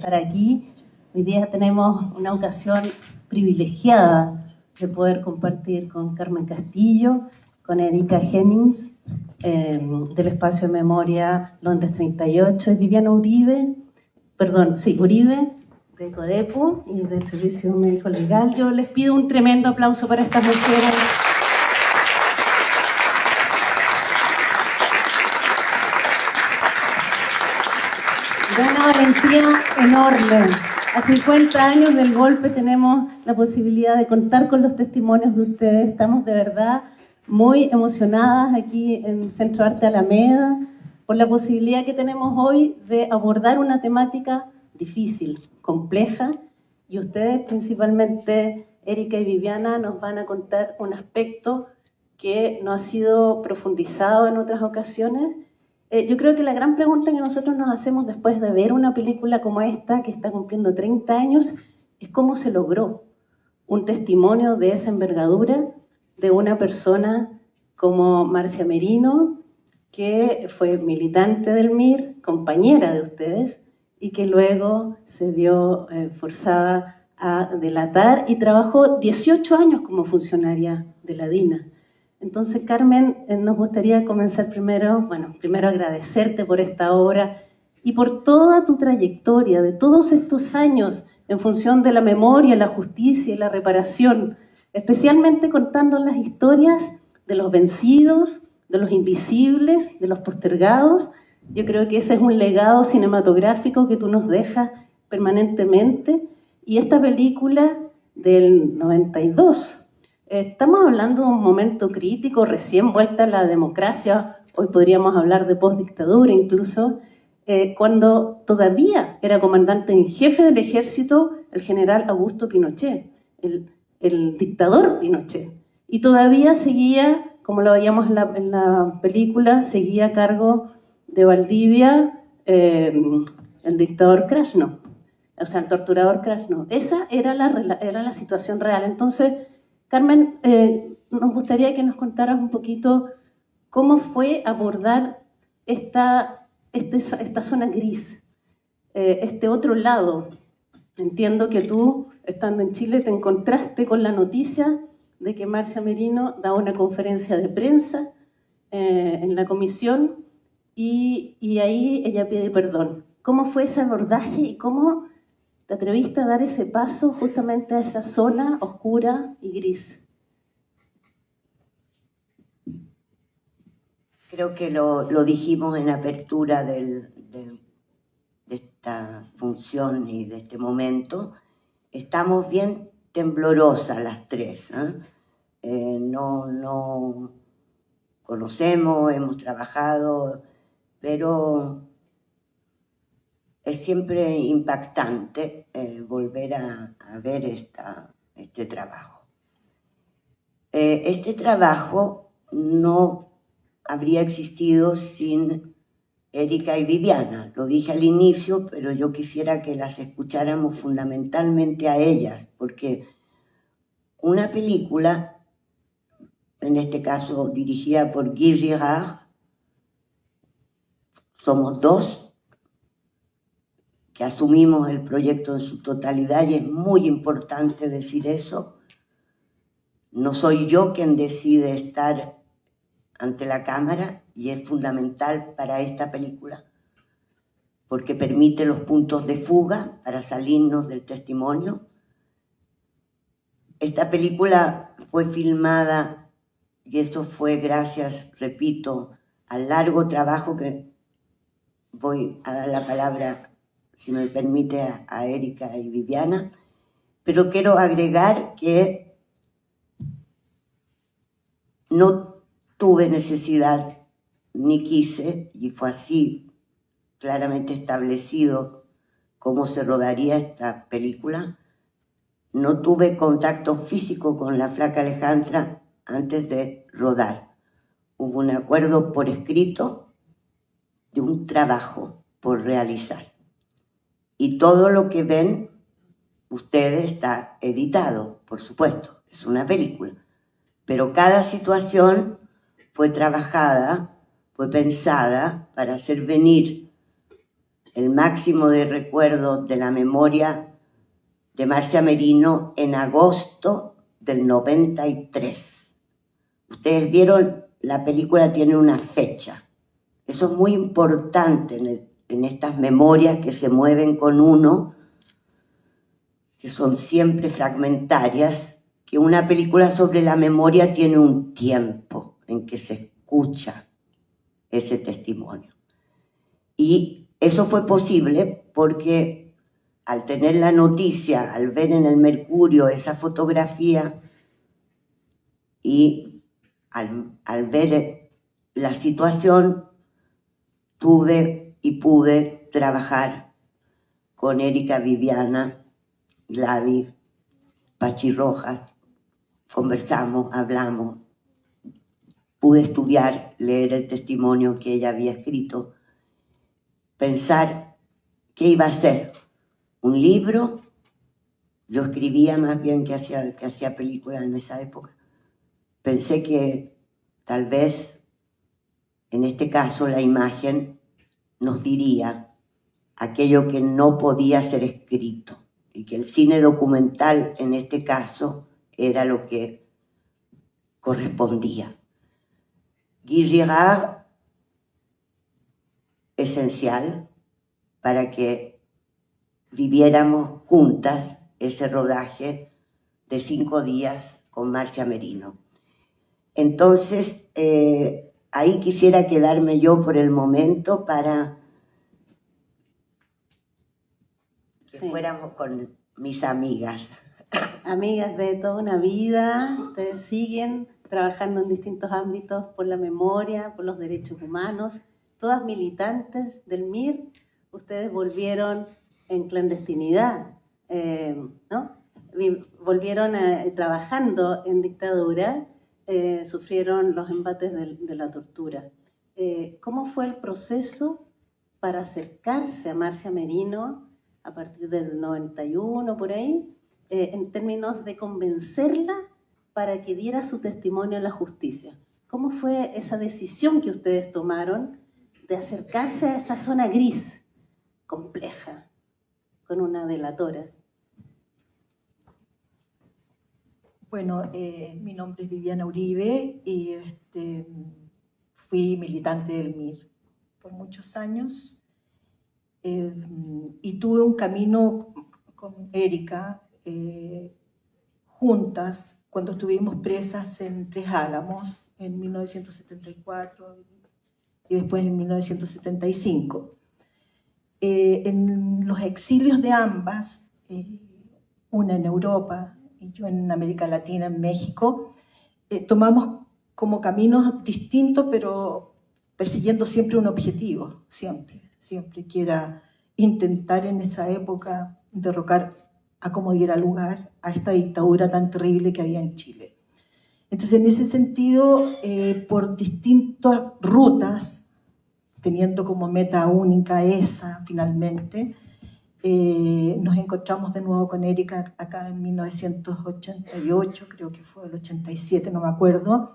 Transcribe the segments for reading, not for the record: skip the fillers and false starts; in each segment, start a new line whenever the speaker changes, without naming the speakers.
estar aquí. Hoy día tenemos una ocasión privilegiada de poder compartir con Carmen Castillo, con Erika Jennings, del Espacio de Memoria Londres 38, y Viviana Uribe, Uribe, de CODEPO y del Servicio Médico Legal. Yo les pido un tremendo aplauso para estas mujeres. De una valentía enorme. A 50 años del golpe tenemos la posibilidad de contar con los testimonios de ustedes. Estamos de verdad muy emocionadas aquí en Centro Arte Alameda por la posibilidad que tenemos hoy de abordar una temática difícil, compleja, y ustedes, principalmente Erika y Viviana, nos van a contar un aspecto que no ha sido profundizado en otras ocasiones. Yo creo que la gran pregunta que nosotros nos hacemos después de ver una película como esta, que está cumpliendo 30 años, es cómo se logró un testimonio de esa envergadura de una persona como Marcia Merino, que fue militante del MIR, compañera de ustedes, y que luego se vio forzada a delatar y trabajó 18 años como funcionaria de la DINA. Entonces, Carmen, nos gustaría comenzar primero agradecerte por esta obra y por toda tu trayectoria de todos estos años en función de la memoria, la justicia y la reparación, especialmente contando las historias de los vencidos, de los invisibles, de los postergados. Yo creo que ese es un legado cinematográfico que tú nos dejas permanentemente. Y esta película del 92, estamos hablando de un momento crítico, recién vuelta a la democracia, hoy podríamos hablar de postdictadura incluso, cuando todavía era comandante en jefe del ejército el general Augusto Pinochet, el dictador Pinochet, y todavía seguía, como lo veíamos en la película, seguía a cargo de Valdivia el dictador Krasno, o sea, el torturador Krasno. Esa era la situación real. Entonces, Carmen, nos gustaría que nos contaras un poquito cómo fue abordar esta zona gris, este otro lado. Entiendo que tú, estando en Chile, te encontraste con la noticia de que Marcia Merino da una conferencia de prensa en la comisión y ahí ella pide perdón. ¿Cómo fue ese abordaje y cómo te atreviste a dar ese paso justamente a esa zona oscura y gris?
Creo que lo dijimos en apertura de esta función y de este momento. Estamos bien temblorosas las tres, no conocemos, hemos trabajado, pero es siempre impactante volver a ver este trabajo. Este trabajo no habría existido sin Erika y Viviana. Lo dije al inicio, pero yo quisiera que las escucháramos fundamentalmente a ellas, porque una película, en este caso dirigida por Guy Girard, somos dos que asumimos el proyecto en su totalidad, y es muy importante decir eso. No soy yo quien decide estar ante la cámara, y es fundamental para esta película porque permite los puntos de fuga para salirnos del testimonio. Esta película fue filmada, y esto fue gracias, repito, al largo trabajo que voy a dar la palabra, si me permite, a Erika y Viviana, pero quiero agregar que no tuve necesidad ni quise, y fue así claramente establecido cómo se rodaría esta película. No tuve contacto físico con la flaca Alejandra antes de rodar. Hubo un acuerdo por escrito de un trabajo por realizar. Y todo lo que ven ustedes está editado, por supuesto, es una película. Pero cada situación fue trabajada, fue pensada para hacer venir el máximo de recuerdos de la memoria de Marcia Merino en agosto del 93. Ustedes vieron, la película tiene una fecha. Eso es muy importante en estas memorias que se mueven con uno, que son siempre fragmentarias, que una película sobre la memoria tiene un tiempo en que se escucha ese testimonio. Y eso fue posible porque al tener la noticia, al ver en el Mercurio esa fotografía y al ver la situación, tuve y pude trabajar con Erika, Viviana, Gladys, Pachi Rojas, conversamos, hablamos, pude estudiar, leer el testimonio que ella había escrito, pensar qué iba a hacer, un libro. Yo escribía más bien que hacía películas en esa época. Pensé que tal vez, en este caso, la imagen nos diría aquello que no podía ser escrito y que el cine documental, en este caso, era lo que correspondía. Guy Girard, esencial para que viviéramos juntas ese rodaje de 5 días con Marcia Merino. Entonces, ahí quisiera quedarme yo por el momento para que fuéramos con mis amigas.
Amigas de toda una vida, ustedes siguen trabajando en distintos ámbitos por la memoria, por los derechos humanos, todas militantes del MIR. Ustedes volvieron en clandestinidad, ¿no? Volvieron trabajando en dictadura, sufrieron los embates de la tortura. ¿Cómo fue el proceso para acercarse a Marcia Merino a partir del 91, por ahí, en términos de convencerla para que diera su testimonio en la justicia? ¿Cómo fue esa decisión que ustedes tomaron de acercarse a esa zona gris, compleja, con una delatora?
Bueno, mi nombre es Viviana Uribe y fui militante del MIR por muchos años y tuve un camino con Erika juntas cuando estuvimos presas en Tres Álamos en 1974 y después en 1975. En los exilios de ambas, una en Europa y yo en América Latina, en México, tomamos como caminos distintos, pero persiguiendo siempre un objetivo, siempre, que era intentar en esa época derrocar a como diera lugar a esta dictadura tan terrible que había en Chile. Entonces, en ese sentido, por distintas rutas, teniendo como meta única esa, finalmente, nos encontramos de nuevo con Erika acá en 1988, creo que fue el 87, no me acuerdo.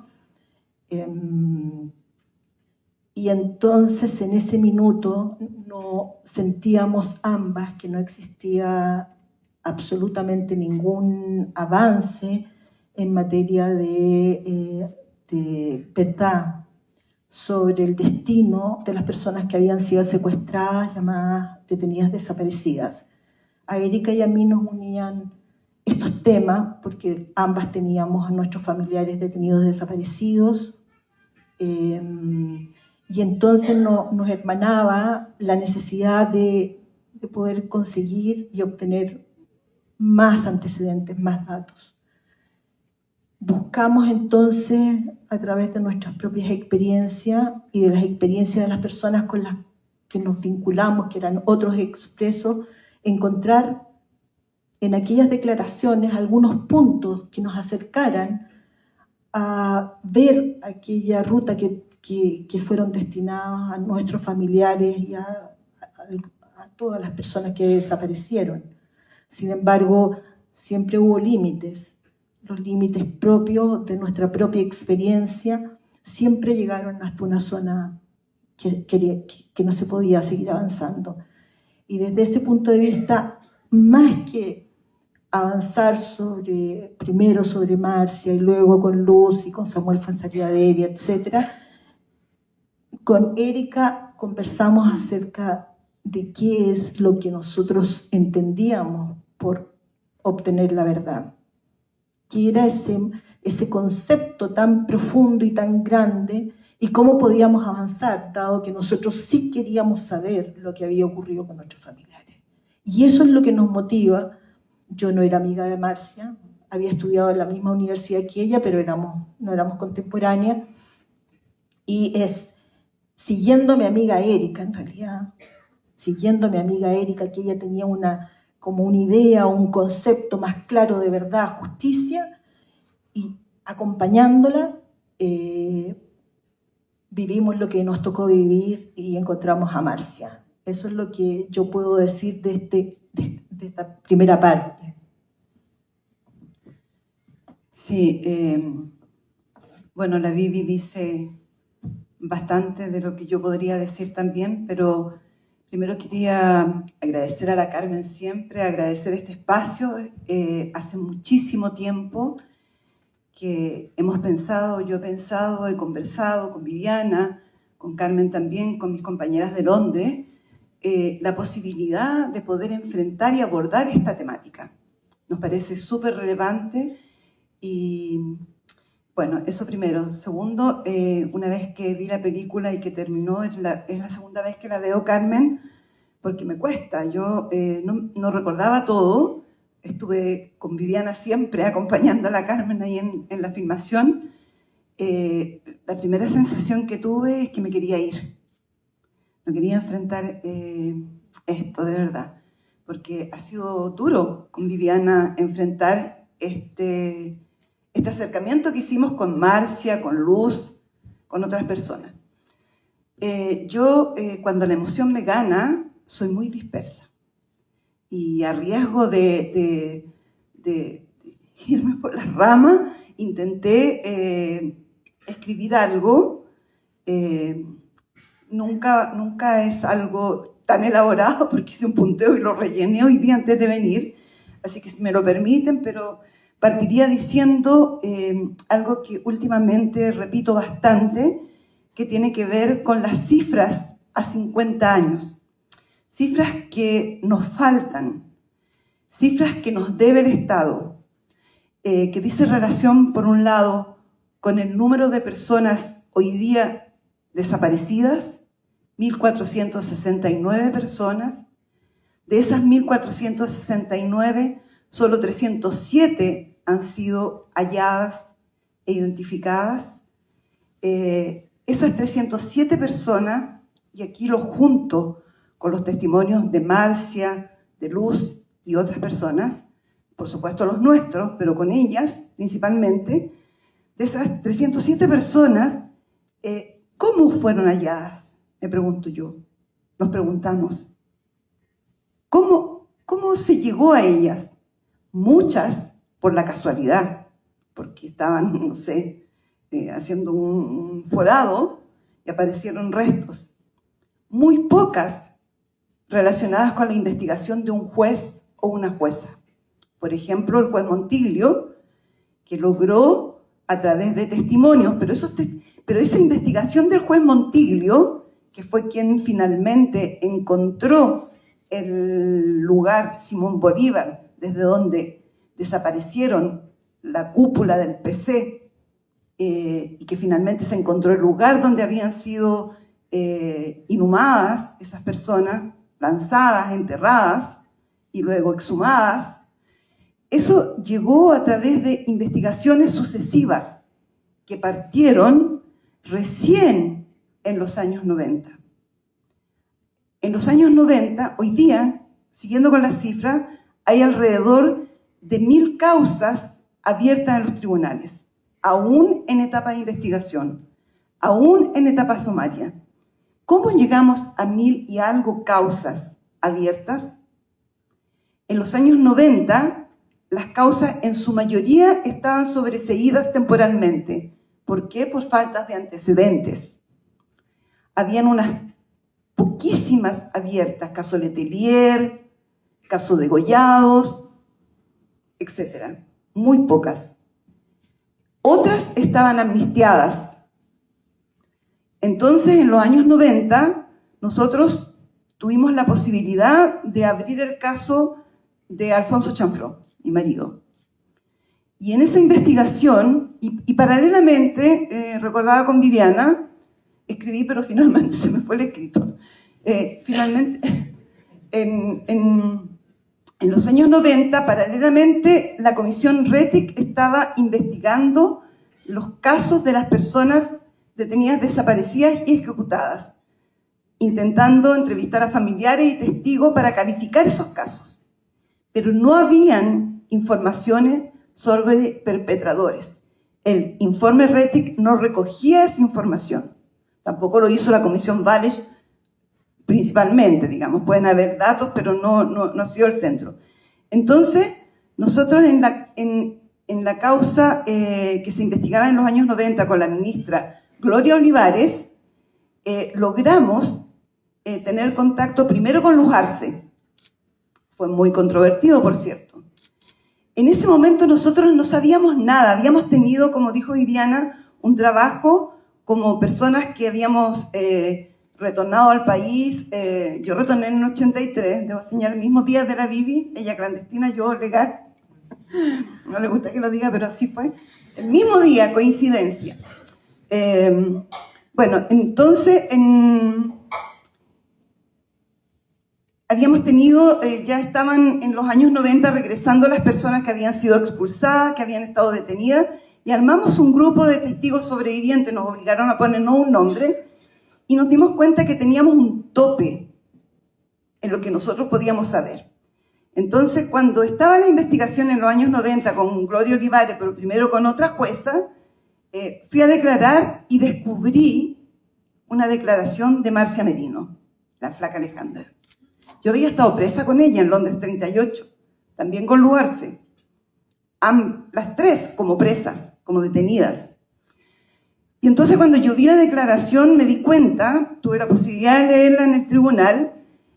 Y entonces en ese minuto no sentíamos ambas que no existía absolutamente ningún avance en materia de verdad sobre el destino de las personas que habían sido secuestradas, llamadas detenidas desaparecidas. A Erika y a mí nos unían estos temas porque ambas teníamos a nuestros familiares detenidos desaparecidos, y entonces nos hermanaba la necesidad de poder conseguir y obtener más antecedentes, más datos. Buscamos entonces, a través de nuestras propias experiencias y de las experiencias de las personas con las que nos vinculamos, que eran otros expresos, encontrar en aquellas declaraciones algunos puntos que nos acercaran a ver aquella ruta que fueron destinadas a nuestros familiares y a todas las personas que desaparecieron. Sin embargo, siempre hubo límites. Los límites propios de nuestra propia experiencia siempre llegaron hasta una zona que no se podía seguir avanzando. Y desde ese punto de vista, más que avanzar primero sobre Marcia y luego con Luz y con Samuel Fuenzalía-Delia, etc., con Erika conversamos acerca de qué es lo que nosotros entendíamos por obtener la verdad, qué era ese concepto tan profundo y tan grande, y cómo podíamos avanzar, dado que nosotros sí queríamos saber lo que había ocurrido con nuestros familiares. Y eso es lo que nos motiva. Yo no era amiga de Marcia, había estudiado en la misma universidad que ella, pero no éramos contemporáneas, y es siguiendo a mi amiga Erika, en realidad, siguiendo a mi amiga Erika, que ella tenía como una idea, un concepto más claro de verdad, justicia, y acompañándola, vivimos lo que nos tocó vivir y encontramos a Marcia. Eso es lo que yo puedo decir de esta primera parte.
Sí, bueno, la Vivi dice bastante de lo que yo podría decir también, pero primero quería agradecer a la Carmen siempre, agradecer este espacio. Hace muchísimo tiempo que hemos pensado, yo he pensado, he conversado con Viviana, con Carmen también, con mis compañeras de Londres, la posibilidad de poder enfrentar y abordar esta temática. Nos parece súper relevante y, bueno, eso primero. Segundo, una vez que vi la película y que terminó, es la segunda vez que la veo, Carmen, porque me cuesta. Yo no recordaba todo. Estuve con Viviana siempre acompañando a la Carmen ahí en la filmación. La primera sensación que tuve es que me quería ir. No quería enfrentar esto, de verdad. Porque ha sido duro con Viviana enfrentar este acercamiento que hicimos con Marcia, con Luz, con otras personas. Yo, cuando la emoción me gana, soy muy dispersa. Y a riesgo de irme por las ramas, intenté escribir algo. Nunca es algo tan elaborado, porque hice un punteo y lo rellené hoy día antes de venir, así que si me lo permiten, pero partiría diciendo algo que últimamente repito bastante, que tiene que ver con las cifras a 50 años. Cifras que nos faltan, cifras que nos debe el Estado, que dice relación, por un lado, con el número de personas hoy día desaparecidas, 1.469 personas. De esas 1.469, solo 307 han sido halladas e identificadas. Esas 307 personas, y aquí lo junto con los testimonios de Marcia, de Luz y otras personas, por supuesto los nuestros, pero con ellas principalmente, de esas 307 personas, ¿cómo fueron halladas? Me pregunto yo. Nos preguntamos. ¿Cómo se llegó a ellas? Muchas por la casualidad, porque estaban, no sé, haciendo un forado y aparecieron restos. Muy pocas relacionadas con la investigación de un juez o una jueza. Por ejemplo, el juez Montiglio, que logró a través de testimonios, pero esa investigación del juez Montiglio, que fue quien finalmente encontró el lugar Simón Bolívar, desde donde desaparecieron la cúpula del PC, y que finalmente se encontró el lugar donde habían sido inhumadas esas personas, lanzadas, enterradas y luego exhumadas. Eso llegó a través de investigaciones sucesivas que partieron recién en los años 90. En los años 90, hoy día, siguiendo con las cifras, hay alrededor de 1.000 causas abiertas en los tribunales, aún en etapa de investigación, aún en etapa sumaria. ¿Cómo llegamos a 1.000 y algo causas abiertas? En los años 90, las causas en su mayoría estaban sobreseídas temporalmente. ¿Por qué? Por faltas de antecedentes. Habían unas poquísimas abiertas, caso Letelier, caso Degollados, etc. Muy pocas. Otras estaban amnistiadas. Entonces, en los años 90, nosotros tuvimos la posibilidad de abrir el caso de Alfonso Chanfró, mi marido. Y en esa investigación, y paralelamente, recordaba con Viviana, escribí, pero finalmente se me fue el escrito. Finalmente, en los años 90, paralelamente, la Comisión Rettig estaba investigando los casos de las personas detenidas desaparecidas y ejecutadas, intentando entrevistar a familiares y testigos para calificar esos casos. Pero no habían informaciones sobre perpetradores. El informe Rettig no recogía esa información. Tampoco lo hizo la Comisión Walsh, principalmente, digamos. Pueden haber datos, pero no ha sido el centro. Entonces, nosotros en la causa que se investigaba en los años 90 con la ministra Gloria Olivares, logramos tener contacto primero con Luz Arce. Fue muy controvertido, por cierto. En ese momento nosotros no sabíamos nada. Habíamos tenido, como dijo Viviana, un trabajo como personas que habíamos retornado al país. Yo retorné en el 83, debo señalar, el mismo día de la Vivi, ella clandestina, yo legal. No le gusta que lo diga, pero así fue. El mismo día, coincidencia. Bueno, entonces, habíamos tenido, ya estaban en los años 90 regresando las personas que habían sido expulsadas, que habían estado detenidas, y armamos un grupo de testigos sobrevivientes, nos obligaron a ponernos un nombre, y nos dimos cuenta que teníamos un tope en lo que nosotros podíamos saber. Entonces, cuando estaba la investigación en los años 90 con Gloria Olivares, pero primero con otra jueza, fui a declarar y descubrí una declaración de Marcia Merino, la flaca Alejandra. Yo había estado presa con ella en Londres 38, también con Luz Arce. Las tres como presas, como detenidas. Y entonces cuando yo vi la declaración me di cuenta, tuve la posibilidad de leerla en el tribunal,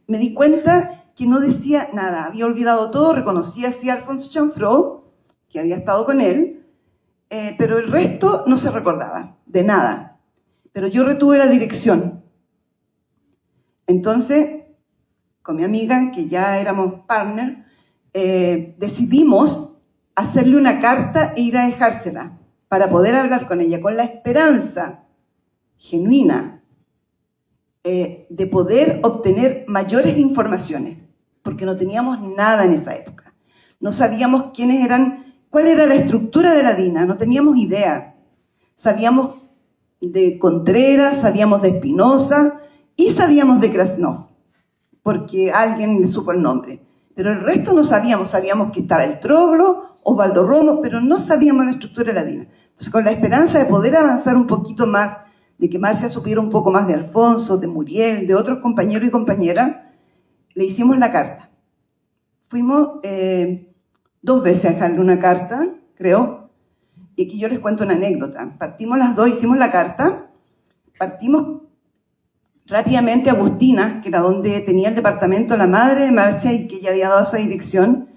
me di cuenta que no decía nada, había olvidado todo, reconocía así a Alfonso Chanfró, que había estado con él, pero el resto no se recordaba, de nada. Pero yo retuve la dirección. Entonces, con mi amiga, que ya éramos partner, decidimos hacerle una carta e ir a dejársela para poder hablar con ella, con la esperanza genuina de poder obtener mayores informaciones, porque no teníamos nada en esa época. No sabíamos quiénes eran, cuál era la estructura de la DINA, no teníamos idea. Sabíamos de Contreras, sabíamos de Espinosa y sabíamos de Krasnov, porque alguien le supo el nombre. Pero el resto no sabíamos, sabíamos que estaba el Troglo, Osvaldo Romo, pero no sabíamos la estructura de la DINA. Entonces, con la esperanza de poder avanzar un poquito más, de que Marcia supiera un poco más de Alfonso, de Muriel, de otros compañeros y compañeras, le hicimos la carta. Fuimos 2 veces a dejarle una carta, creo, y aquí yo les cuento una anécdota. Partimos las 2, hicimos la carta, partimos rápidamente a Agustina, que era donde tenía el departamento la madre de Marcia y que ella había dado esa dirección,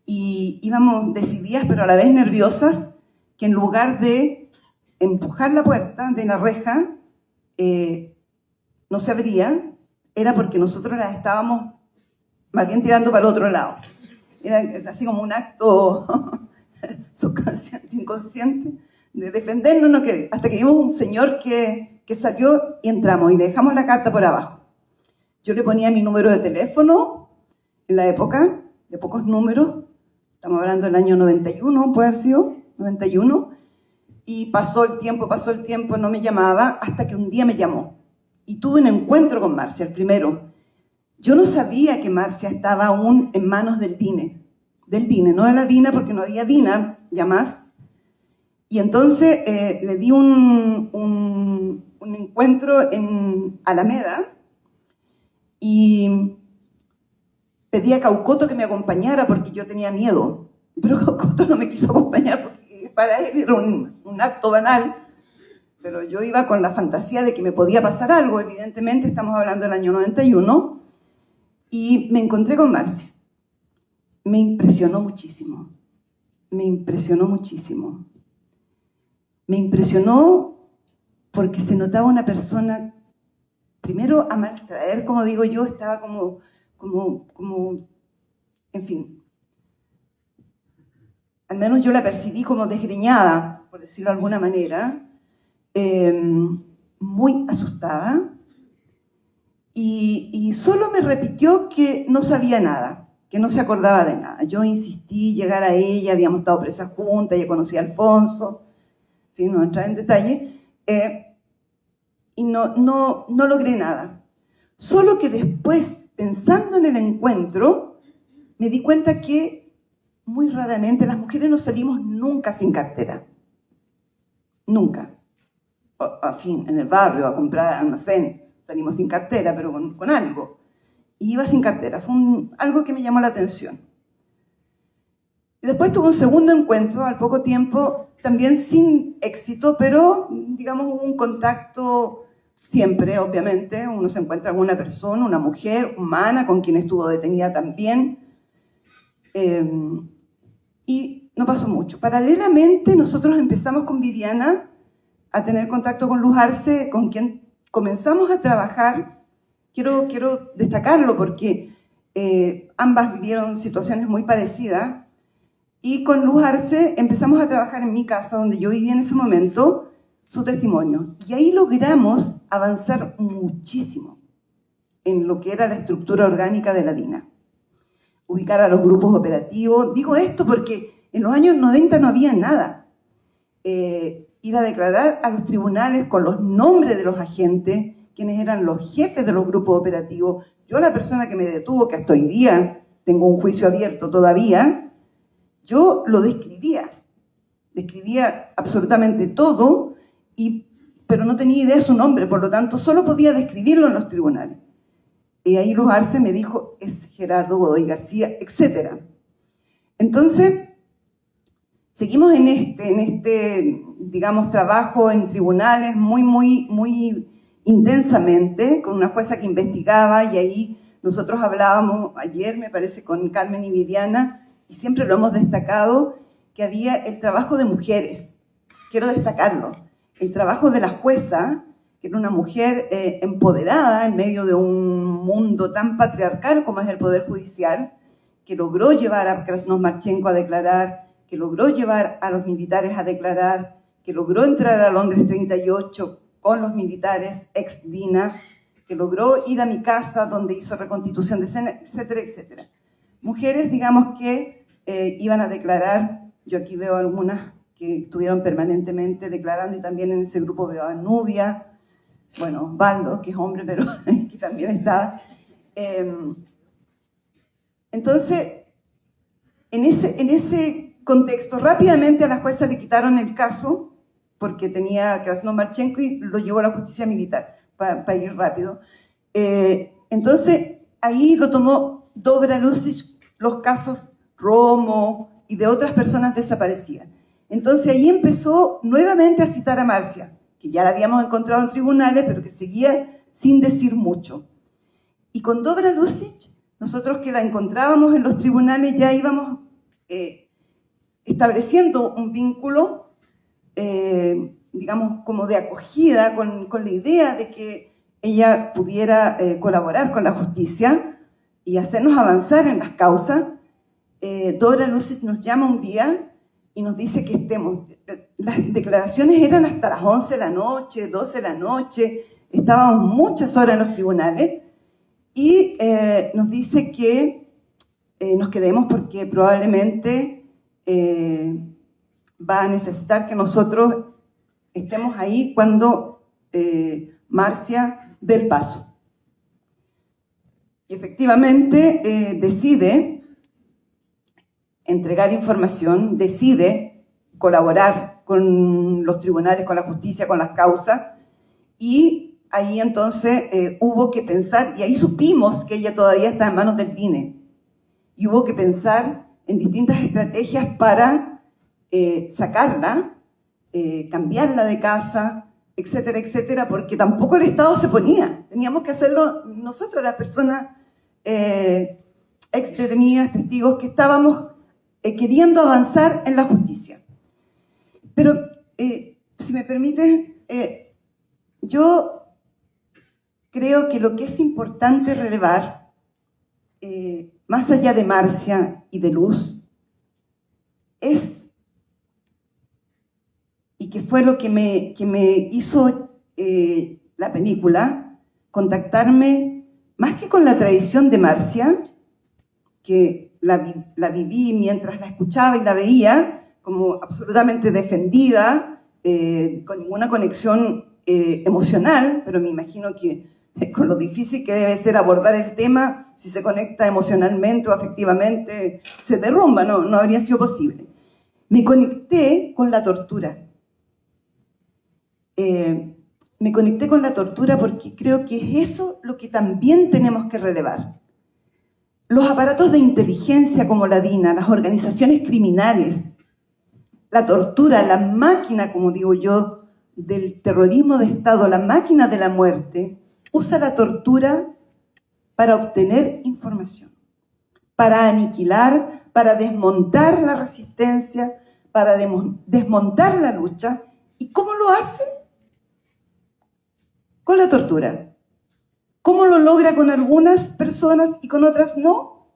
y íbamos decididas pero a la vez nerviosas, que en lugar de empujar la puerta de la reja, no se abría, era porque nosotros las estábamos más bien tirando para el otro lado. Era así como un acto subconsciente, inconsciente, de defendernos, no querer, hasta que vimos un señor que salió y entramos y le dejamos la carta por abajo. Yo le ponía mi número de teléfono, en la época, de pocos números, estamos hablando del año 91, puede haber sido, 91, y pasó el tiempo, no me llamaba, hasta que un día me llamó. Y tuve un encuentro con Marcia, el primero. Yo no sabía que Marcia estaba aún en manos del DINE, no de la DINA, porque no había DINA ya más. Y entonces le di un encuentro en Alameda y pedí a Caucoto que me acompañara porque yo tenía miedo. Pero Caucoto no me quiso acompañar porque para él era un acto banal. pero yo iba con la fantasía de que me podía pasar algo. Evidentemente estamos hablando del año 91, y me encontré con Marcia. Me impresionó muchísimo, me impresionó muchísimo. Me impresionó porque se notaba una persona, primero a mal traer, como digo yo, estaba como, en fin, al menos yo la percibí como desgreñada, por decirlo de alguna manera, muy asustada, y solo me repitió que no sabía nada, que no se acordaba de nada. Yo insistí llegar a ella, habíamos estado presas juntas, ella conocía a Alfonso, en fin, no entrar en detalle, y no logré nada. Solo que después, pensando en el encuentro, me di cuenta que muy raramente las mujeres no salimos nunca sin cartera. Nunca. En fin, en el barrio, a comprar almacén, salimos sin cartera, pero con algo. Y iba sin cartera. Fue algo que me llamó la atención. Y después tuve un segundo encuentro, al poco tiempo, también sin éxito, pero, digamos, hubo un contacto siempre, obviamente. Uno se encuentra con una persona, una mujer humana, con quien estuvo detenida también. Y no pasó mucho. Paralelamente, nosotros empezamos con Viviana a tener contacto con Luz Arce, con quien comenzamos a trabajar. Quiero destacarlo porque ambas vivieron situaciones muy parecidas, y con Luz Arce empezamos a trabajar en mi casa, donde yo vivía en ese momento, su testimonio. Y ahí logramos avanzar muchísimo en lo que era la estructura orgánica de la DINA. Ubicar a los grupos operativos. Digo esto porque en los años 90 no había nada. Ir a declarar a los tribunales con los nombres de los agentes, quienes eran los jefes de los grupos operativos. Yo, la persona que me detuvo, que hasta hoy día tengo un juicio abierto todavía, yo lo describía absolutamente todo, pero no tenía idea de su nombre, por lo tanto solo podía describirlo en los tribunales. Y ahí Luz Arce me dijo, es Gerardo Godoy García, etc. Entonces, seguimos en este, digamos, trabajo en tribunales muy intensamente, con una jueza que investigaba, y ahí nosotros hablábamos ayer, me parece, con Carmen y Viviana, y siempre lo hemos destacado, que había el trabajo de mujeres. Quiero destacarlo. El trabajo de la jueza, que era una mujer empoderada en medio de un mundo tan patriarcal como es el Poder Judicial, que logró llevar a Krasnov-Marchenko a declarar, que logró llevar a los militares a declarar, que logró entrar a Londres 38 con los militares ex-DINA, que logró ir a mi casa donde hizo reconstitución de escena, etcétera, etcétera. Mujeres, digamos, que iban a declarar. Yo aquí veo algunas que estuvieron permanentemente declarando, y también en ese grupo veo a Nubia, bueno, Osvaldo, que es hombre, pero que también estaba. Entonces, en ese contexto, rápidamente a la jueza le quitaron el caso, porque tenía Krasnov-Marchenko, y lo llevó a la justicia militar, para ir rápido. Entonces, ahí lo tomó Dobra Lucic, los casos Romo y de otras personas desaparecidas. Entonces ahí empezó nuevamente a citar a Marcia, que ya la habíamos encontrado en tribunales, pero que seguía sin decir mucho. Y con Dobra Lucic, nosotros que la encontrábamos en los tribunales, ya íbamos estableciendo un vínculo, digamos, como de acogida, con la idea de que ella pudiera colaborar con la justicia y hacernos avanzar en las causas. Dobra Lucic nos llama un día y nos dice que estemos. Las declaraciones eran hasta las 11 de la noche, 12 de la noche, estábamos muchas horas en los tribunales, y nos dice que nos quedemos porque probablemente va a necesitar que nosotros estemos ahí cuando Marcia dé el paso. Y efectivamente decide entregar información, decide colaborar con los tribunales, con la justicia, con las causas, y ahí entonces hubo que pensar, y ahí supimos que ella todavía está en manos del DINE, y hubo que pensar en distintas estrategias para sacarla, cambiarla de casa, etcétera, etcétera, porque tampoco el Estado se ponía. Teníamos que hacerlo nosotros, las personas ex detenidas, testigos, que estábamos queriendo avanzar en la justicia. Pero, si me permiten, yo creo que lo que es importante relevar, más allá de Marcia y de Luz, es, y que fue lo que me hizo la película, contactarme más que con la tradición de Marcia, que la viví mientras la escuchaba y la veía, como absolutamente defendida, con ninguna conexión emocional, pero me imagino que con lo difícil que debe ser abordar el tema, si se conecta emocionalmente o afectivamente, se derrumba, no habría sido posible. Me conecté con la tortura. Me conecté con la tortura porque creo que es eso lo que también tenemos que relevar. Los aparatos de inteligencia como la DINA, las organizaciones criminales, la tortura, la máquina, como digo yo, del terrorismo de Estado, la máquina de la muerte, usa la tortura para obtener información, para aniquilar, para desmontar la resistencia, para desmontar la lucha. ¿Y cómo lo hace? Con la tortura. ¿Cómo lo logra con algunas personas y con otras no?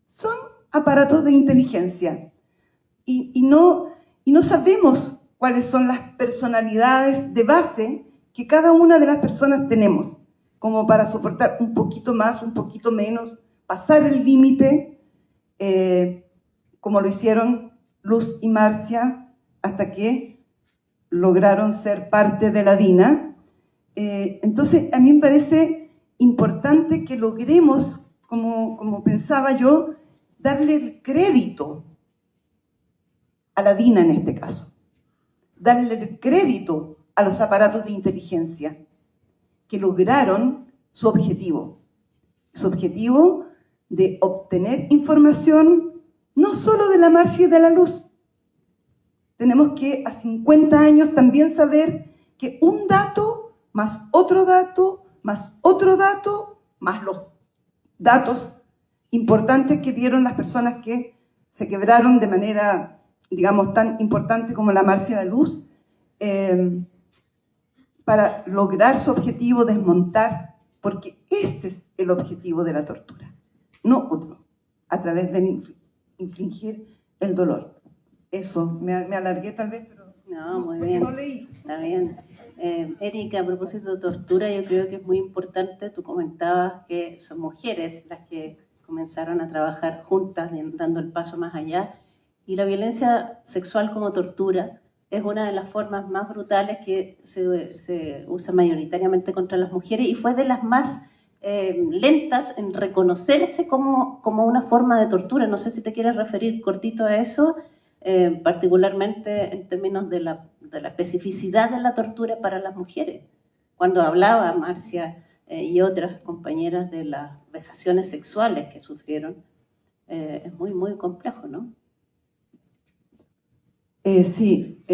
Son aparatos de inteligencia. Y no sabemos cuáles son las personalidades de base que cada una de las personas tenemos, como para soportar un poquito más, un poquito menos, pasar el límite, como lo hicieron Luz y Marcia, hasta que lograron ser parte de la DINA. Entonces, a mí me parece importante que logremos, como pensaba yo, darle el crédito a la DINA en este caso, darle el crédito a los aparatos de inteligencia que lograron su objetivo de obtener información no solo de la Marcia y de la Luz. Tenemos que a 50 años también saber que un dato, más otro dato, más otro dato, más los datos importantes que dieron las personas que se quebraron de manera, digamos, tan importante como la Marcia y la Luz, para lograr su objetivo, desmontar, porque ese es el objetivo de la tortura, no otro, a través de infligir el dolor. Eso, me alargué tal vez, pero
no, muy bien.
No leí.
Está bien. Erika, a propósito de tortura, yo creo que es muy importante, tú comentabas que son mujeres las que comenzaron a trabajar juntas, dando el paso más allá, y la violencia sexual como tortura es una de las formas más brutales que se usa mayoritariamente contra las mujeres y fue de las más lentas en reconocerse como una forma de tortura. No sé si te quieres referir cortito a eso, particularmente en términos de la especificidad de la tortura para las mujeres. Cuando hablaba Marcia y otras compañeras de las vejaciones sexuales que sufrieron, es muy, muy complejo, ¿no?
Sí,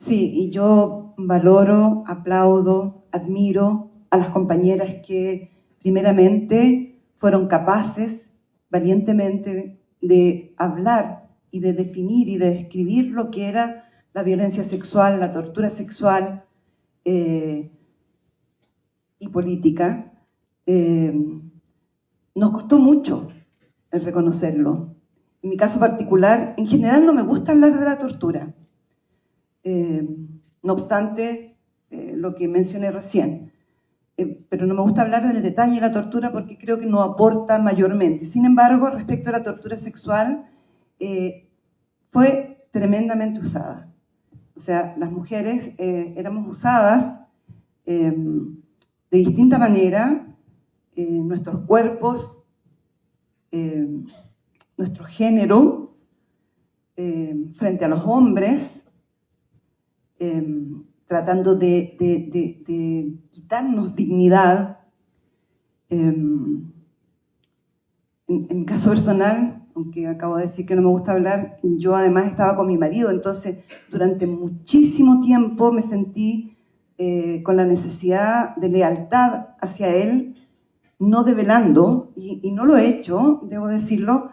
y yo valoro, aplaudo, admiro a las compañeras que primeramente fueron capaces, valientemente, de hablar y de definir y de describir lo que era la violencia sexual, la tortura sexual y política. Nos costó mucho el reconocerlo. En mi caso particular, en general no me gusta hablar de la tortura. No obstante, lo que mencioné recién. Pero no me gusta hablar del detalle de la tortura porque creo que no aporta mayormente. Sin embargo, respecto a la tortura sexual, fue tremendamente usada. O sea, las mujeres éramos usadas de distinta manera, nuestros cuerpos, nuestro género, frente a los hombres, tratando de quitarnos dignidad. En mi caso personal, aunque acabo de decir que no me gusta hablar, yo además estaba con mi marido, entonces durante muchísimo tiempo me sentí con la necesidad de lealtad hacia él, no develando, y no lo he hecho, debo decirlo,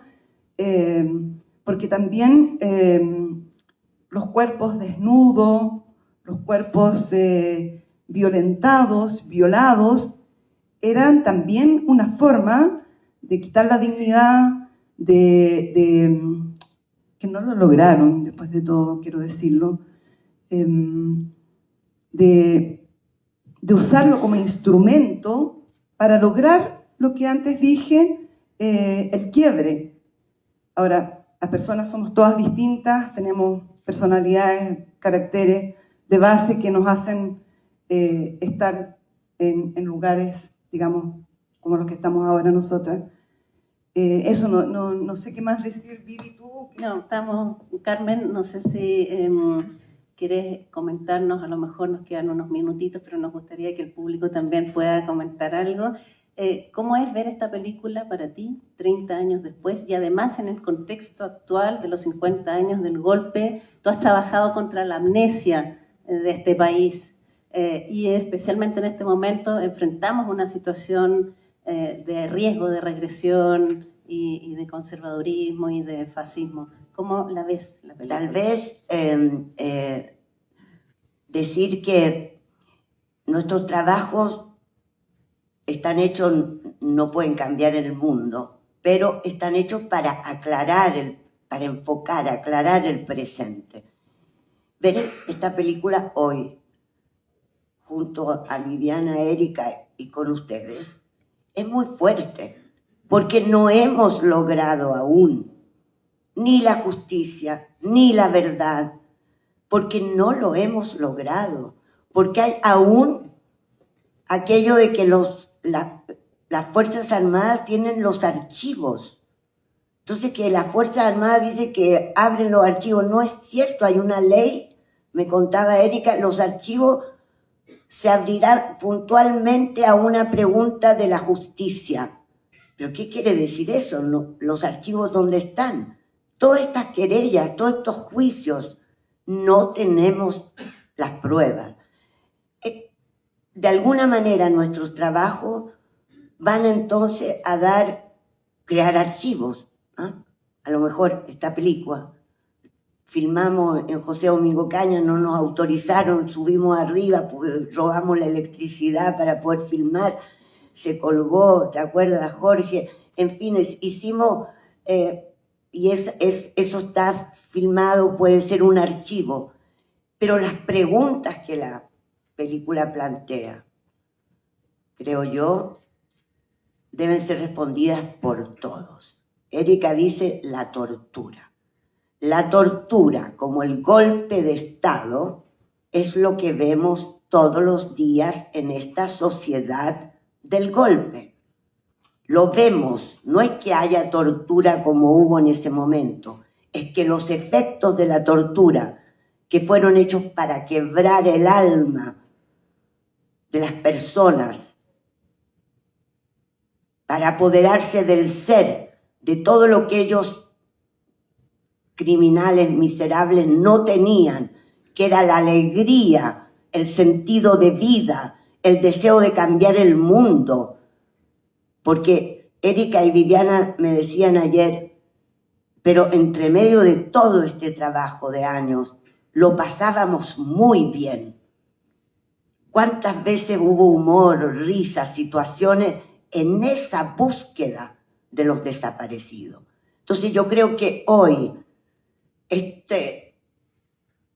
porque también los cuerpos desnudos, los cuerpos violentados, violados, eran también una forma de quitar la dignidad, que no lo lograron, después de todo, quiero decirlo, de usarlo como instrumento para lograr lo que antes dije, el quiebre. Ahora, las personas somos todas distintas, tenemos personalidades, caracteres de base que nos hacen estar en lugares, digamos, como los que estamos ahora nosotras. Eso no sé qué más decir, Vivi, tú.
No, estamos, Carmen, no sé si quieres comentarnos, a lo mejor nos quedan unos minutitos, pero nos gustaría que el público también pueda comentar algo. ¿Cómo es ver esta película para ti, 30 años después, y además en el contexto actual de los 50 años del golpe? Tú has trabajado contra la amnesia de este país y especialmente en este momento enfrentamos una situación de riesgo de regresión y de conservadurismo y de fascismo. ¿Cómo la ves la película?
Tal vez decir que nuestros trabajos están hechos, no pueden cambiar el mundo, pero están hechos para aclarar, para enfocar, aclarar el presente. Ver esta película hoy, junto a Viviana, Erika y con ustedes, es muy fuerte, porque no hemos logrado aún ni la justicia, ni la verdad, porque no lo hemos logrado, porque hay aún aquello de que las Fuerzas Armadas tienen los archivos. Entonces, que las Fuerzas Armadas dicen que abren los archivos, no es cierto, hay una ley, me contaba Erika, los archivos se abrirán puntualmente a una pregunta de la justicia. ¿Pero qué quiere decir eso? No, los archivos, ¿dónde están? Todas estas querellas, todos estos juicios, no tenemos las pruebas. De alguna manera nuestros trabajos van entonces a crear archivos. A lo mejor esta película, filmamos en José Domingo Cañas, no nos autorizaron, subimos arriba, robamos la electricidad para poder filmar, se colgó, ¿te acuerdas, Jorge? En fin, hicimos, y eso está filmado, puede ser un archivo, pero las preguntas que la película plantea, creo yo, deben ser respondidas por todos. Erika dice la tortura. La tortura, como el golpe de Estado, es lo que vemos todos los días en esta sociedad del golpe. Lo vemos, no es que haya tortura como hubo en ese momento, es que los efectos de la tortura, que fueron hechos para quebrar el alma de las personas, para apoderarse del ser, de todo lo que ellos, criminales, miserables, no tenían, que era la alegría, el sentido de vida, el deseo de cambiar el mundo. Porque Erika y Viviana me decían ayer, pero entre medio de todo este trabajo de años, lo pasábamos muy bien. ¿Cuántas veces hubo humor, risas, situaciones en esa búsqueda de los desaparecidos? Entonces yo creo que hoy este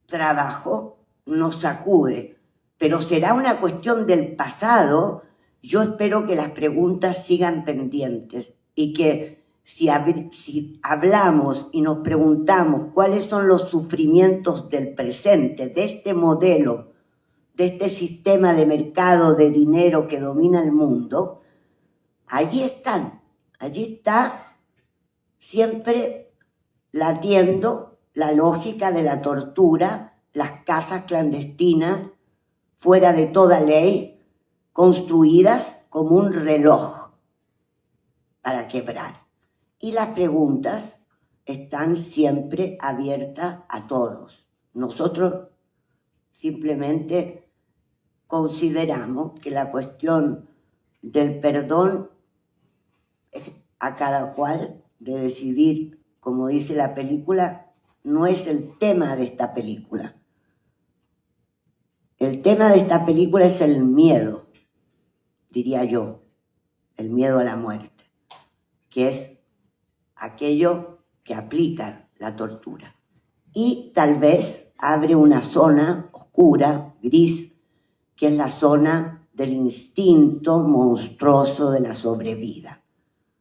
trabajo nos sacude, pero será una cuestión del pasado. Yo espero que las preguntas sigan pendientes y que si hablamos y nos preguntamos cuáles son los sufrimientos del presente, de este modelo, de este sistema de mercado de dinero que domina el mundo, allí están, allí está siempre latiendo la lógica de la tortura, las casas clandestinas, fuera de toda ley, construidas como un reloj para quebrar. Y las preguntas están siempre abiertas a todos. Nosotros simplemente consideramos que la cuestión del perdón es a cada cual de decidir, como dice la película, no es el tema de esta película. El tema de esta película es el miedo, diría yo, el miedo a la muerte, que es aquello que aplica la tortura. Y tal vez abre una zona oscura, gris, que es la zona del instinto monstruoso de la sobrevida.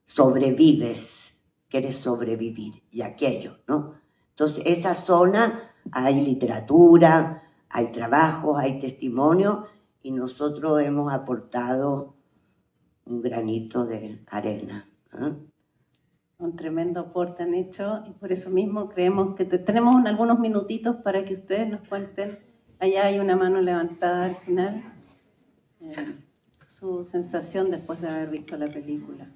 Sobrevives, quieres sobrevivir, y aquello, ¿no? Entonces, esa zona hay literatura, hay trabajos, hay testimonios, y nosotros hemos aportado un granito de arena.
Un tremendo aporte han hecho, y por eso mismo creemos que tenemos algunos minutitos para que ustedes nos cuenten. Allá hay una mano levantada al final. Su sensación después de haber visto la película.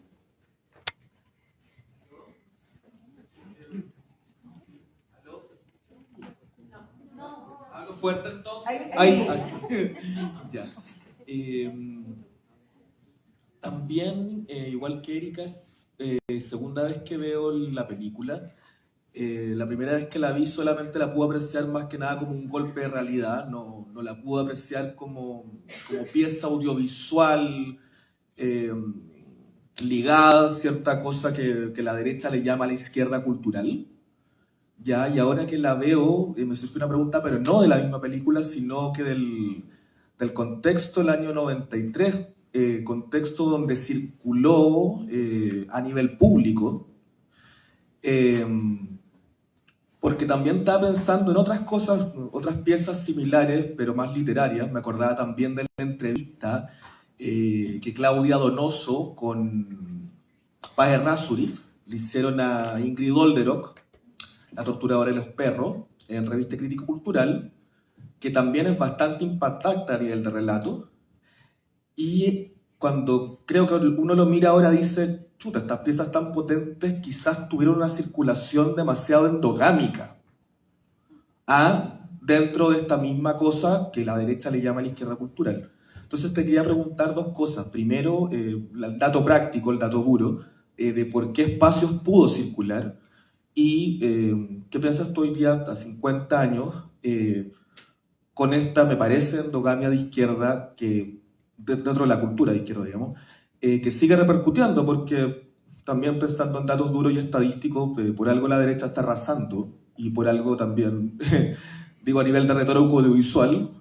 ¿Hablo fuerte entonces? Ahí. Ya. También, igual que Erika, es segunda vez que veo la película. La primera vez que la vi solamente la pude apreciar más que nada como un golpe de realidad, no la pude apreciar como pieza audiovisual ligada a cierta cosa que la derecha le llama a la izquierda cultural. Ya, y ahora que la veo, me surge una pregunta, pero no de la misma película, sino que del contexto del año 93, contexto donde circuló a nivel público, porque también estaba pensando en otras cosas, otras piezas similares, pero más literarias. Me acordaba también de la entrevista que Claudia Donoso con Paz Errázuriz le hicieron a Ingrid Olderock, La torturadora de los perros, en Revista Crítico Cultural, que también es bastante impactante a nivel de relato. Y cuando creo que uno lo mira ahora dice, chuta, estas piezas tan potentes quizás tuvieron una circulación demasiado endogámica dentro de esta misma cosa que la derecha le llama la izquierda cultural. Entonces te quería preguntar dos cosas. Primero, el dato práctico, el dato duro, de por qué espacios pudo circular. Y qué piensas tú hoy día, a 50 años, con esta, me parece, endogamia de izquierda, que dentro de la cultura de izquierda, digamos, que sigue repercutiendo, porque también pensando en datos duros y estadísticos, por algo la derecha está arrasando, y por algo también, digo a nivel de retórica audiovisual,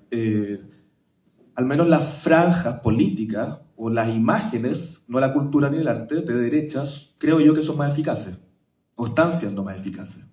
al menos las franjas políticas, o las imágenes, no la cultura ni el arte, de derechas, creo yo que son más eficaces. ¿O están siendo más eficaces?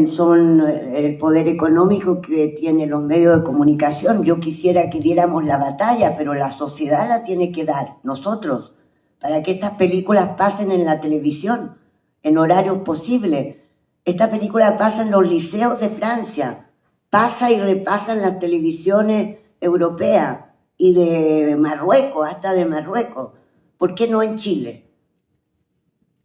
Son el poder económico que tienen los medios de comunicación. Yo quisiera que diéramos la batalla, pero la sociedad la tiene que dar, nosotros, para que estas películas pasen en la televisión, en horarios posibles. Esta película pasa en los liceos de Francia, pasa y repasa en las televisiones europeas y de Marruecos, hasta de Marruecos. ¿Por qué no en Chile?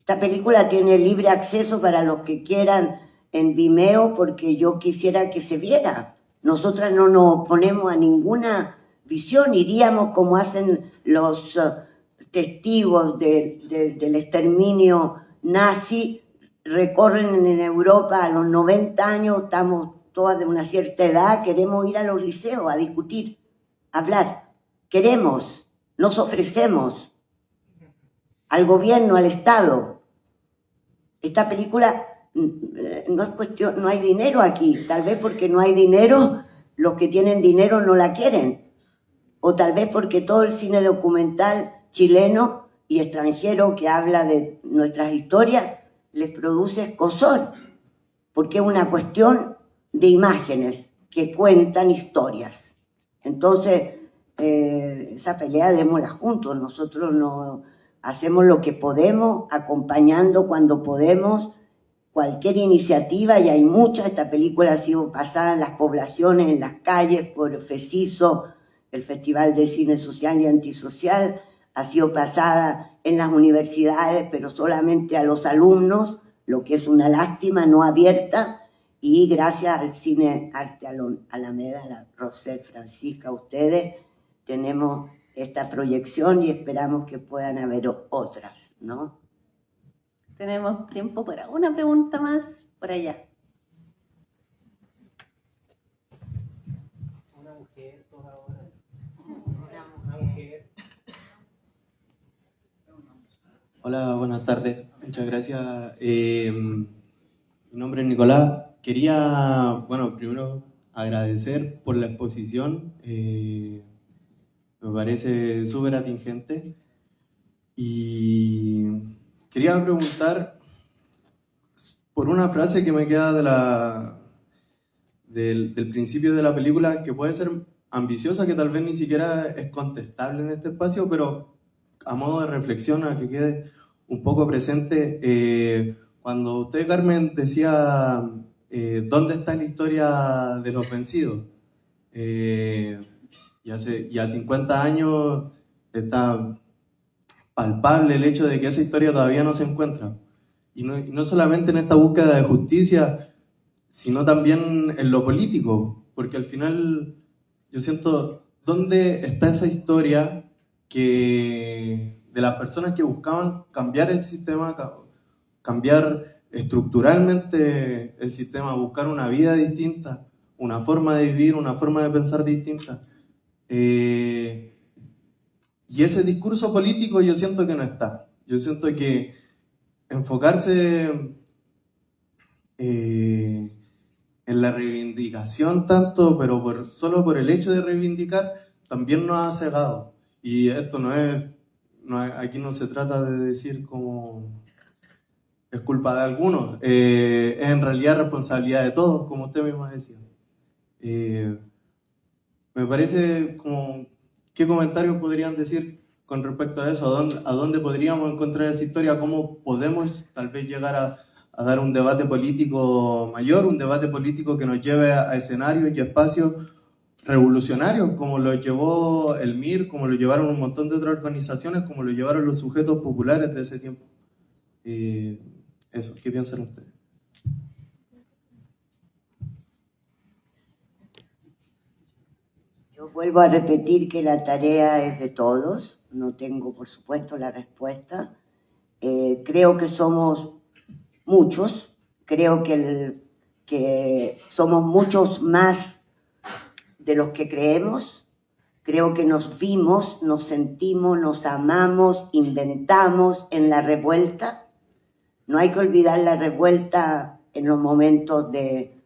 Esta película tiene libre acceso para los que quieran en Vimeo, porque yo quisiera que se viera. Nosotras no nos oponemos a ninguna visión, iríamos como hacen los testigos del exterminio nazi, recorren en Europa a los 90 años, estamos todas de una cierta edad, queremos ir a los liceos a discutir, a hablar. Queremos, nos ofrecemos al gobierno, al Estado. Esta película no es cuestión, no hay dinero aquí, tal vez porque no hay dinero, los que tienen dinero no la quieren, o tal vez porque todo el cine documental chileno y extranjero que habla de nuestras historias les produce escozor, porque es una cuestión de imágenes que cuentan historias. Entonces, esa pelea démosla juntos, nosotros no hacemos lo que podemos, acompañando cuando podemos cualquier iniciativa, y hay muchas. Esta película ha sido pasada en las poblaciones, en las calles, por FECISO, el Festival de Cine Social y Antisocial, ha sido pasada en las universidades, pero solamente a los alumnos, lo que es una lástima, no abierta, y gracias al Cine Arte Alameda, la Rosel, Francisca, ustedes, tenemos esta proyección y esperamos que puedan haber otras, ¿no?
Tenemos tiempo para una pregunta más por allá.
Una mujer, por ahora. Una mujer. Hola, buenas tardes. Muchas gracias. Mi nombre es Nicolás. Quería, bueno, primero agradecer por la exposición. Me parece súper atingente. Y quería preguntar por una frase que me queda del principio de la película, que puede ser ambiciosa, que tal vez ni siquiera es contestable en este espacio, pero a modo de reflexión, a que quede un poco presente. Cuando usted, Carmen, decía ¿dónde está la historia de los vencidos? Y a 50 años está palpable el hecho de que esa historia todavía no se encuentra. Y no solamente en esta búsqueda de justicia, sino también en lo político, porque al final yo siento, ¿dónde está esa historia de las personas que buscaban cambiar el sistema, cambiar estructuralmente el sistema, buscar una vida distinta, una forma de vivir, una forma de pensar distinta? Y ese discurso político yo siento que no está. Yo siento que enfocarse en la reivindicación tanto, pero solo por el hecho de reivindicar, también nos ha cegado. Y esto aquí no se trata de decir como es culpa de algunos, es en realidad responsabilidad de todos, como usted mismo decía. Me parece como, ¿qué comentarios podrían decir con respecto a eso? ¿A dónde podríamos encontrar esa historia? ¿Cómo podemos tal vez llegar a dar un debate político mayor, un debate político que nos lleve a escenarios y espacios revolucionarios, como lo llevó el MIR, como lo llevaron un montón de otras organizaciones, como lo llevaron los sujetos populares de ese tiempo? Eso, ¿qué piensan ustedes?
Yo vuelvo a repetir que la tarea es de todos, no tengo por supuesto la respuesta. Creo que somos muchos, creo que somos muchos más de los que creemos, creo que nos vimos, nos sentimos, nos amamos, inventamos en la revuelta. No hay que olvidar la revuelta en los momentos de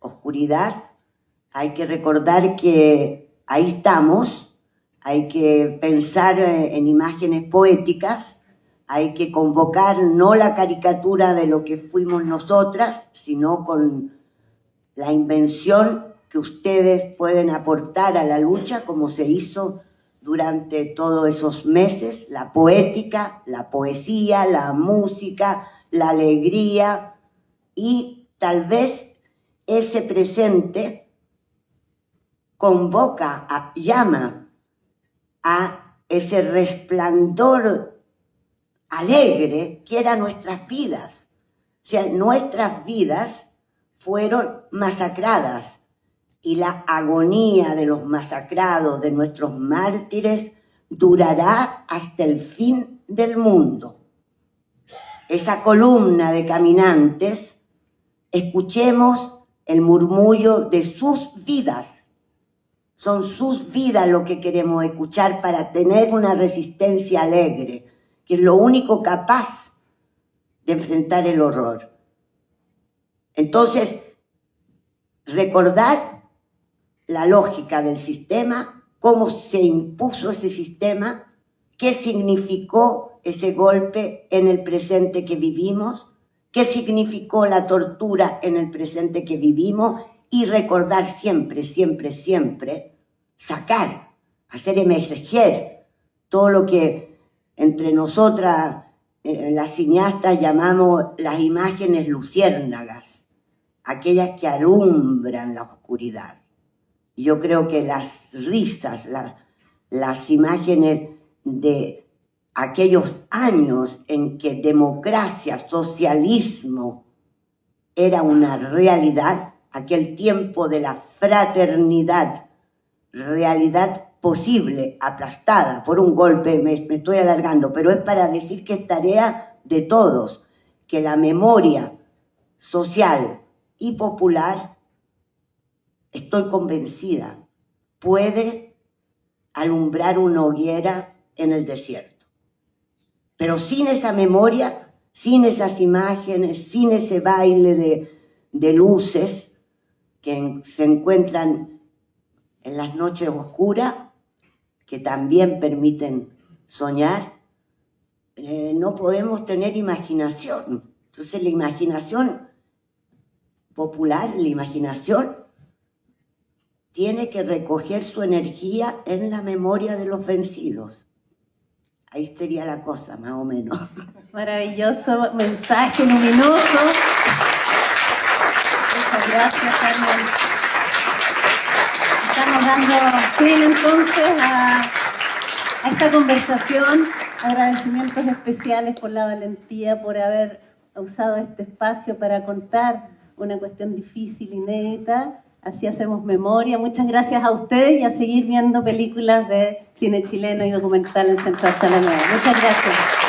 oscuridad. Hay que recordar que ahí estamos, hay que pensar en imágenes poéticas, hay que convocar no la caricatura de lo que fuimos nosotras, sino con la invención que ustedes pueden aportar a la lucha, como se hizo durante todos esos meses, la poética, la poesía, la música, la alegría, y tal vez ese presente convoca, llama a ese resplandor alegre que eran nuestras vidas. O sea, nuestras vidas fueron masacradas y la agonía de los masacrados, de nuestros mártires, durará hasta el fin del mundo. Esa columna de caminantes, escuchemos el murmullo de sus vidas. Son sus vidas lo que queremos escuchar para tener una resistencia alegre, que es lo único capaz de enfrentar el horror. Entonces, recordar la lógica del sistema, cómo se impuso ese sistema, qué significó ese golpe en el presente que vivimos, qué significó la tortura en el presente que vivimos, y recordar siempre, siempre, siempre, sacar, hacer emerger todo lo que entre nosotras, las cineastas, llamamos las imágenes luciérnagas, aquellas que alumbran la oscuridad. Y yo creo que las risas, las imágenes de aquellos años en que democracia, socialismo era una realidad, aquel tiempo de la fraternidad, realidad posible, aplastada por un golpe, me estoy alargando, pero es para decir que es tarea de todos, que la memoria social y popular, estoy convencida, puede alumbrar una hoguera en el desierto. Pero sin esa memoria, sin esas imágenes, sin ese baile de luces que se encuentran en las noches oscuras, que también permiten soñar, no podemos tener imaginación. Entonces la imaginación popular, la imaginación, tiene que recoger su energía en la memoria de los vencidos. Ahí sería la cosa, más o menos.
Maravilloso mensaje luminoso. Muchas gracias, Carmen. Estamos dando fin entonces a esta conversación. Agradecimientos especiales por la valentía, por haber usado este espacio para contar una cuestión difícil, inédita. Así hacemos memoria. Muchas gracias a ustedes y a seguir viendo películas de cine chileno y documental en Centro Hasta la Nueva. Muchas gracias.